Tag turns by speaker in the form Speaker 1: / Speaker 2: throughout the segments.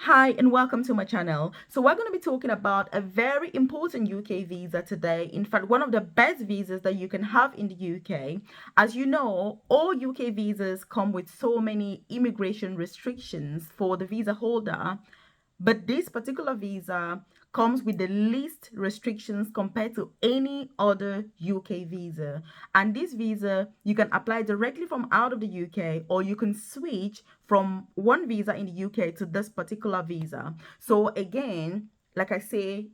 Speaker 1: Hi and welcome to my channel. So we're going to be talking about a very important UK visa today. In fact, one of the best visas that you can have in the UK. As you know, all UK visas come with so many immigration restrictions for the visa holder. But this particular visa comes with the least restrictions compared to any other UK visa. And this visa, you can apply directly from out of the UK, or you can switch from one visa in the UK to this particular visa. So again, like I say,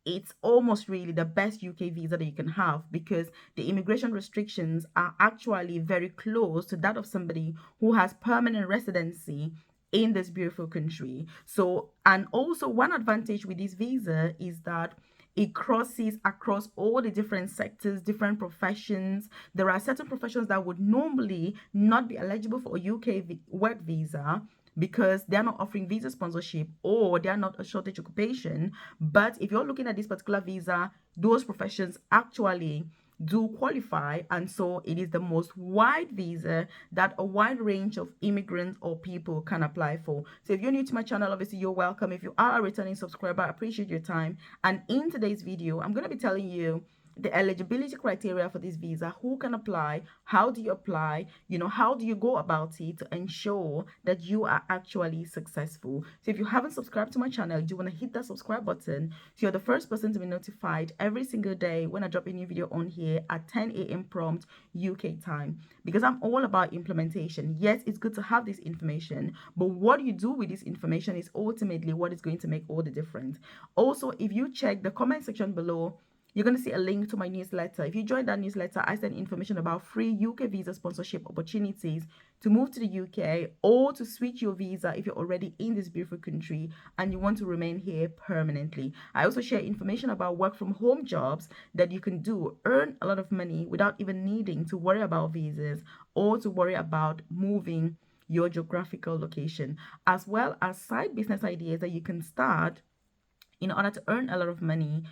Speaker 1: it's almost really the best UK visa that you can have because the immigration restrictions are actually very close to that of somebody who has permanent residency in this beautiful country. So, and also one advantage with this visa is that it crosses across all the different sectors, different professions. There are certain professions that would normally not be eligible for a UK work visa because they're not offering visa sponsorship or they're not a shortage occupation. But if you're looking at this particular visa, those professions actually do qualify, and so it is the most wide visa that a wide range of immigrants or people can apply for. So if you're new to my channel, obviously you're welcome. If you are a returning subscriber, I appreciate your time. And in today's video, I'm going to be telling you the eligibility criteria for this visa, who can apply, how do you apply, how do you go about it to ensure that you are actually successful. So if you haven't subscribed to my channel, you want to hit that subscribe button so you're the first person to be notified every single day when I drop a new video on here at 10 a.m. prompt UK time, because I'm all about implementation. Yes, it's good to have this information, but what you do with this information is ultimately what is going to make all the difference. Also, if you check the comment section below, you're going to see a link to my newsletter. If you join that newsletter, I send information about free UK visa sponsorship opportunities to move to the UK or to switch your visa if you're already in this beautiful country and you want to remain here permanently. I also share information about work from home jobs that you can do, earn a lot of money without even needing to worry about visas or to worry about moving your geographical location, as well as side business ideas that you can start in order to earn a lot of money,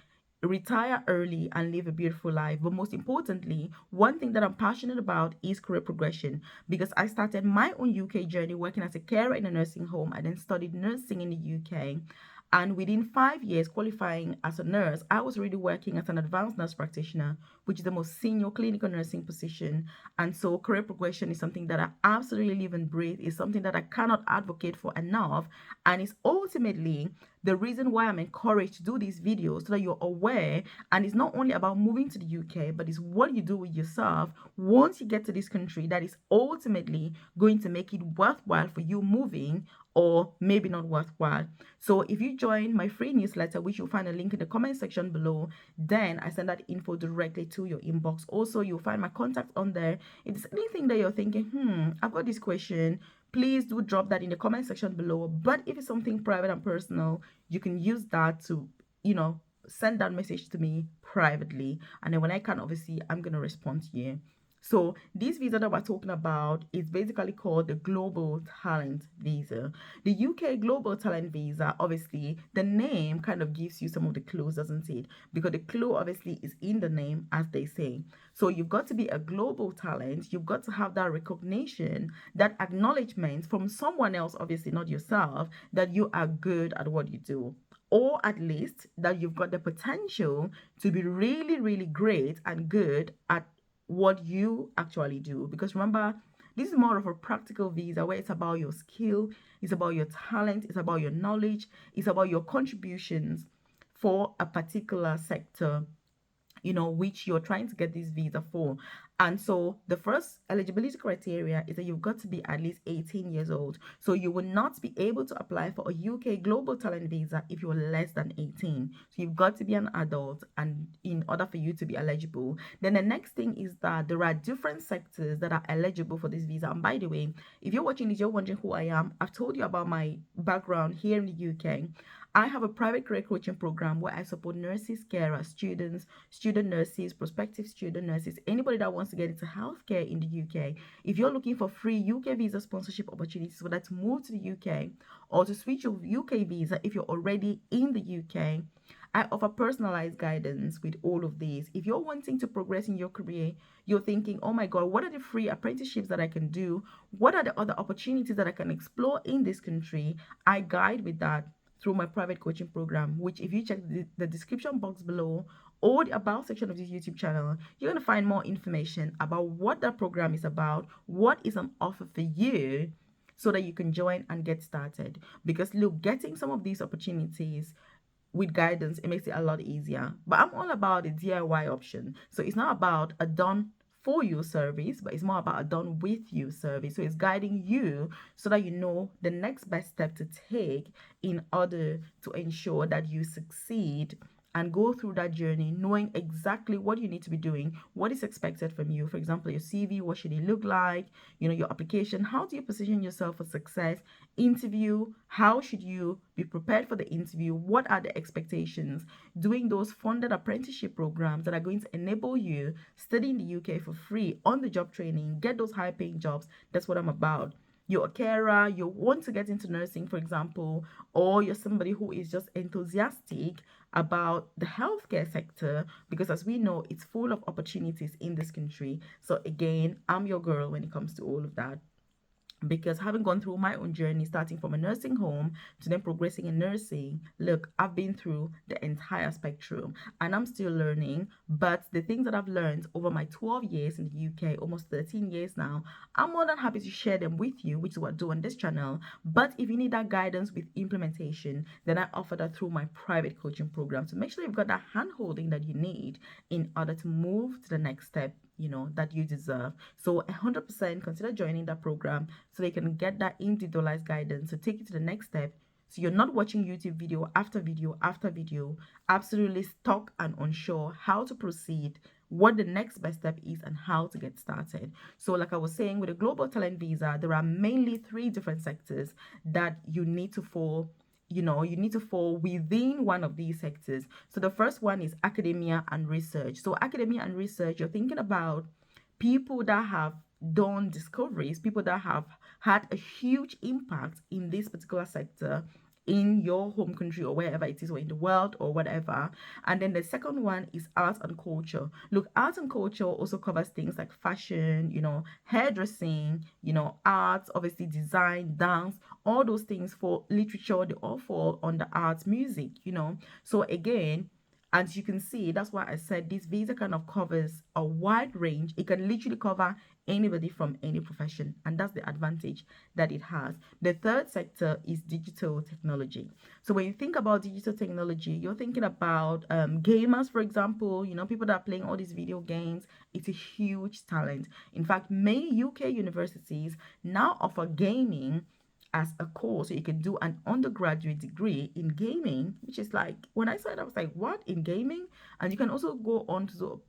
Speaker 1: retire early, and live a beautiful life. But most importantly, one thing that I'm passionate about is career progression, because I started my own UK journey working as a carer in a nursing home. I then studied nursing in the UK. And within 5 years qualifying as a nurse, I was already working as an advanced nurse practitioner, which is the most senior clinical nursing position. And so career progression is something that I absolutely live and breathe. It's something that I cannot advocate for enough. And it's ultimately the reason why I'm encouraged to do these videos so that you're aware. And it's not only about moving to the UK, but it's what you do with yourself once you get to this country that is ultimately going to make it worthwhile for you moving, or maybe not worthwhile. So if you join my free newsletter, which you'll find a link in the comment section below, then I send that info directly to your inbox. Also, you'll find my contact on there. If there's anything that you're thinking, I've got this question, please do drop that in the comment section below. But if it's something private and personal, you can use that to, send that message to me privately. And then when I can, obviously, I'm going to respond to you. So this visa that we're talking about is basically called the Global Talent Visa. The UK Global Talent Visa, obviously, the name kind of gives you some of the clues, doesn't it? Because the clue obviously is in the name, as they say. So you've got to be a global talent. You've got to have that recognition, that acknowledgement from someone else, obviously not yourself, that you are good at what you do, or at least that you've got the potential to be really, really great and good at what you actually do. Because remember, this is more of a practical visa where it's about your skill, it's about your talent, it's about your knowledge, it's about your contributions for a particular sector, which you're trying to get this visa for. And so the first eligibility criteria is that you've got to be at least 18 years old. So you will not be able to apply for a UK Global Talent Visa if you're less than 18. So you've got to be an adult, and in order for you to be eligible. Then the next thing is that there are different sectors that are eligible for this visa. And by the way, if you're watching this, you're wondering who I am. I've told you about my background here in the UK. I have a private career coaching program where I support nurses, carers, students, student nurses, prospective student nurses, anybody that wants to get into healthcare in the UK. If you're looking for free UK visa sponsorship opportunities, whether to move to the UK or to switch your UK visa if you're already in the UK, I offer personalized guidance with all of these. If you're wanting to progress in your career, you're thinking, oh my God, what are the free apprenticeships that I can do? What are the other opportunities that I can explore in this country? I guide with that through my private coaching program, which if you check the description box below or the about section of this YouTube channel, you're going to find more information about what that program is about, what is on offer for you, so that you can join and get started. Because look, getting some of these opportunities with guidance, it makes it a lot easier. But I'm all about the DIY option. So it's not about a done for you service, but it's more about a done with you service. So it's guiding you so that you know the next best step to take in order to ensure that you succeed and go through that journey knowing exactly what you need to be doing, what is expected from you. For example, your CV, what should it look like? Your application, how do you position yourself for success? Interview, how should you be prepared for the interview? What are the expectations? Doing those funded apprenticeship programs that are going to enable you study in the UK for free, on the job training, get those high paying jobs. That's what I'm about. You're a carer, you want to get into nursing, for example, or you're somebody who is just enthusiastic about the healthcare sector, because as we know, it's full of opportunities in this country. So again, I'm your girl when it comes to all of that, because having gone through my own journey, starting from a nursing home to then progressing in nursing, look, I've been through the entire spectrum and I'm still learning. But the things that I've learned over my 12 years in the UK, almost 13 years now, I'm more than happy to share them with you, which is what I do on this channel. But if you need that guidance with implementation, then I offer that through my private coaching program. So make sure you've got that hand holding that you need in order to move to the next step that you deserve. So 100% consider joining that program so they can get that individualized guidance to take you to the next step. So you're not watching YouTube video after video after video, absolutely stuck and unsure how to proceed, what the next best step is, and how to get started. So like I was saying, with a global talent visa, there are mainly 3 different sectors that you need to fall within one of these sectors. So the first one is academia and research. So academia and research, you're thinking about people that have done discoveries, people that have had a huge impact in this particular sector in your home country or wherever it is, or in the world or whatever. And then the second one is art and culture. Look, art and culture also covers things like fashion, hairdressing, arts, obviously design, dance, all those things. For literature, they all fall under arts, music. So again, as you can see, that's why I said this visa kind of covers a wide range. It can literally cover anybody from any profession, and that's the advantage that it has. The third sector is digital technology. So when you think about digital technology, you're thinking about gamers, for example, people that are playing all these video games. It's a huge talent. In fact, many UK universities now offer gaming as a course. So you can do an undergraduate degree in gaming, which is like, when I saw it, I was like, what, in gaming? And you can also go on to,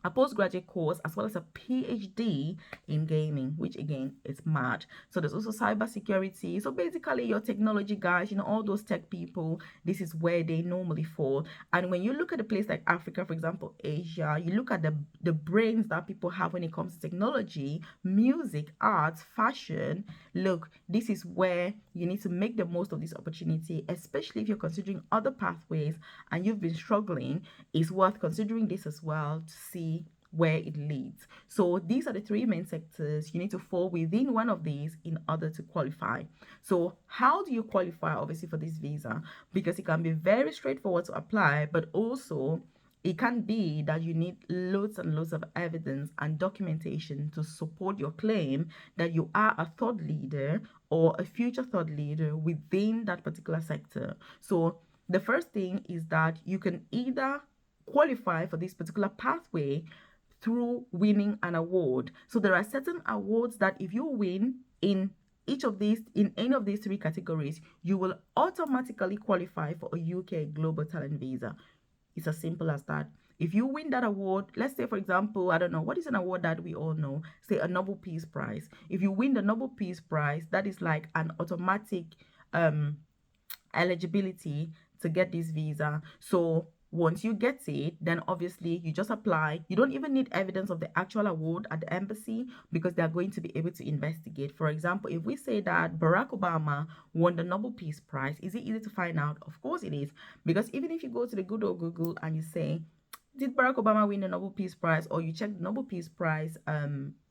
Speaker 1: a postgraduate course as well as a PhD in gaming, which again is mad. So there's also cybersecurity. So basically your technology guys, all those tech people, this is where they normally fall. And when you look at a place like Africa, for example, Asia, you look at the brains that people have when it comes to technology, music, arts, fashion. Look, this is where you need to make the most of this opportunity, especially if you're considering other pathways and you've been struggling. It's worth considering this as well to see where it leads. So these are the 3 main sectors. You need to fall within one of these in order to qualify. So how do you qualify, obviously, for this visa? Because it can be very straightforward to apply, but also it can be that you need loads and loads of evidence and documentation to support your claim that you are a thought leader or a future thought leader within that particular sector. So the first thing is that you can either qualify for this particular pathway through winning an award. So there are certain awards that if you win in any of these 3 categories, you will automatically qualify for a UK global talent visa. It's as simple as that. If you win that award, let's say, for example, I don't know, what is an award that we all know? Say a Nobel Peace Prize. If you win the Nobel Peace Prize, that is like an automatic eligibility to get this visa. So Once you get it, then obviously you just apply. You don't even need evidence of the actual award at the embassy because they're going to be able to investigate. For example, if we say that Barack Obama won the Nobel Peace Prize, is it easy to find out? Of course it is. Because even if you go to the good old Google and you say, did Barack Obama win the Nobel Peace Prize, or you check the Nobel Peace Prize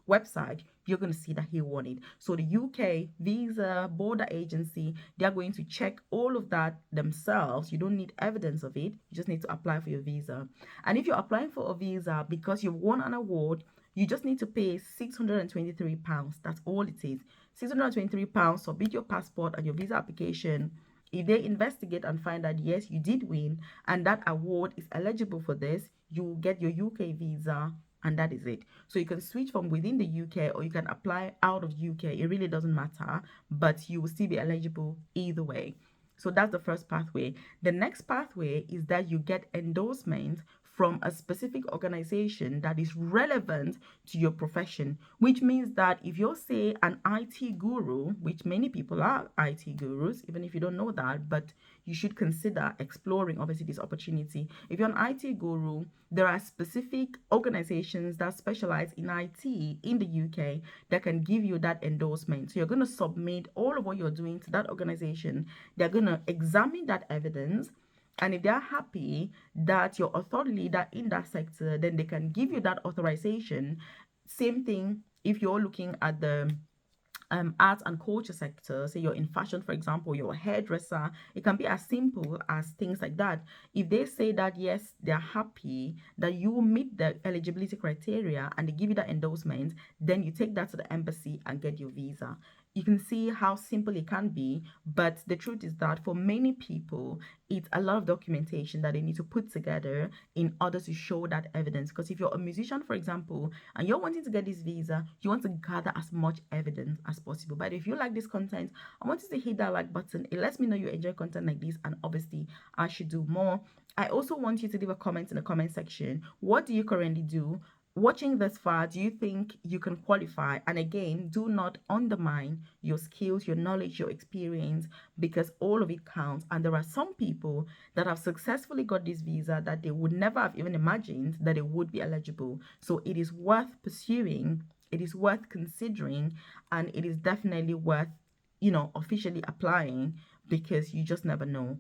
Speaker 1: website, you're going to see that he won it. So the UK Visa Border Agency, they're going to check all of that themselves. You don't need evidence of it. You just need to apply for your visa. And if you're applying for a visa because you've won an award, you just need to pay £623. That's all it is. £623, submit your passport and your visa application. If they investigate and find that yes, you did win and that award is eligible for this, you will get your UK visa and that is it. So you can switch from within the UK or you can apply out of UK. It really doesn't matter, but you will still be eligible either way. So that's the first pathway. The next pathway is that you get endorsement from a specific organization that is relevant to your profession, which means that if you're, say, an IT guru, which many people are IT gurus, even if you don't know that, but you should consider exploring obviously this opportunity. If you're an IT guru, there are specific organizations that specialize in IT in the UK that can give you that endorsement. So you're going to submit all of what you're doing to that organization. They're going to examine that evidence. And if they're happy that you're a thought leader in that sector, then they can give you that authorization. Same thing if you're looking at the arts and culture sector, say you're in fashion, for example, you're a hairdresser, it can be as simple as things like that. If they say that yes, they're happy that you meet the eligibility criteria and they give you that endorsement, then you take that to the embassy and get your visa. You can see how simple it can be, but the truth is that for many people, it's a lot of documentation that they need to put together in order to show that evidence. Because if you're a musician, for example, and you're wanting to get this visa, you want to gather as much evidence as possible. But if you like this content, I want you to hit that like button. It lets me know you enjoy content like this, and obviously I should do more. I also want you to leave a comment in the comment section. What do you currently do? Watching this far, do you think you can qualify? And again, do not undermine your skills, your knowledge, your experience, because all of it counts. And there are some people that have successfully got this visa that they would never have even imagined that they would be eligible. So it is worth pursuing, it is worth considering, and it is definitely worth, officially applying, because you just never know.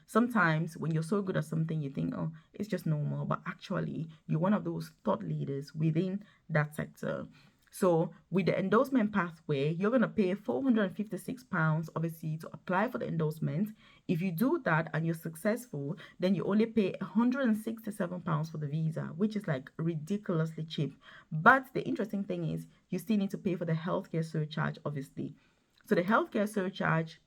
Speaker 1: Sometimes when you're so good at something, you think, oh, it's just normal, but actually you're one of those thought leaders within that sector. So with the endorsement pathway, you're going to pay £456 obviously to apply for the endorsement. If you do that and you're successful, then you only pay £167 for the visa, which is like ridiculously cheap. But the interesting thing is you still need to pay for the healthcare surcharge, obviously. So the healthcare surcharge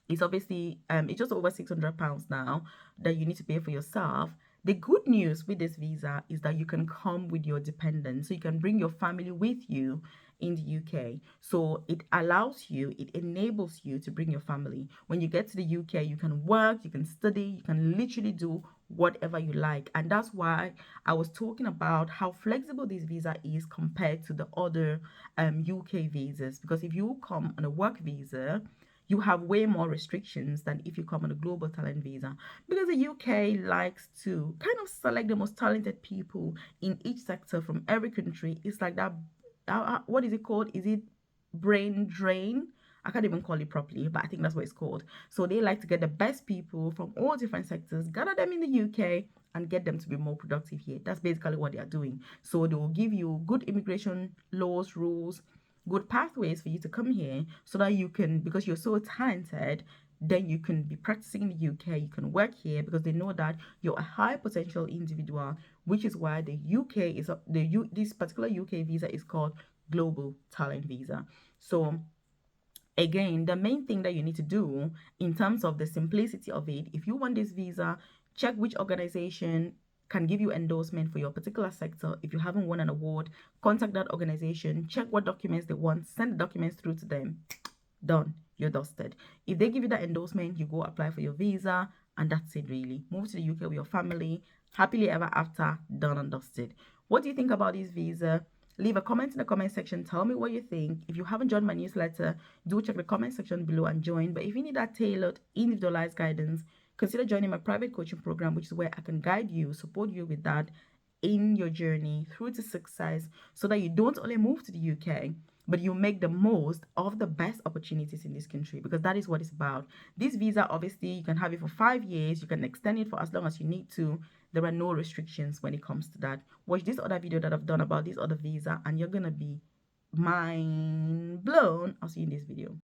Speaker 1: is obviously it's just over £600 now that you need to pay for yourself. The good news with this visa is that you can come with your dependents, so you can bring your family with you in the UK. So it allows you, it enables you to bring your family. When you get to the UK, you can work, you can study, you can literally do whatever you like. And that's why I was talking about how flexible this visa is compared to the other UK visas. Because if you come on a work visa, you have way more restrictions than if you come on a global talent visa, because the UK likes to kind of select the most talented people in each sector from every country. It's like that. What is it called? Is it brain drain? I can't even call it properly, but I think that's what it's called. So they like to get the best people from all different sectors, gather them in the UK, and get them to be more productive here. That's basically what they are doing. So they will give you good immigration laws, rules, good pathways for you to come here so that you can, because you're so talented, then you can be practicing in the UK, you can work here because they know that you're a high potential individual, which is why the UK is this particular UK visa is called Global Talent Visa. So again, the main thing that you need to do in terms of the simplicity of it, if you want this visa, check which organization can give you endorsement for your particular sector. If you haven't won an award, contact that organization, check what documents they want, send the documents through to them. Done. You're dusted. If they give you that endorsement, you go apply for your visa, and that's it really. Move to the UK with your family, happily ever after, done and dusted. What do you think about this visa? Leave a comment in the comment section. Tell me what you think. If you haven't joined my newsletter, do check the comment section below and join. But if you need that tailored, individualized guidance, consider joining my private coaching program, which is where I can guide you, support you with that in your journey through to success, so that you don't only move to the UK, but you make the most of the best opportunities in this country, because that is what it's about. This visa, obviously, you can have it for 5 years, you can extend it for as long as you need to. There are no restrictions when it comes to that. Watch this other video that I've done about this other visa, and you're gonna be mind blown. I'll see you in this video.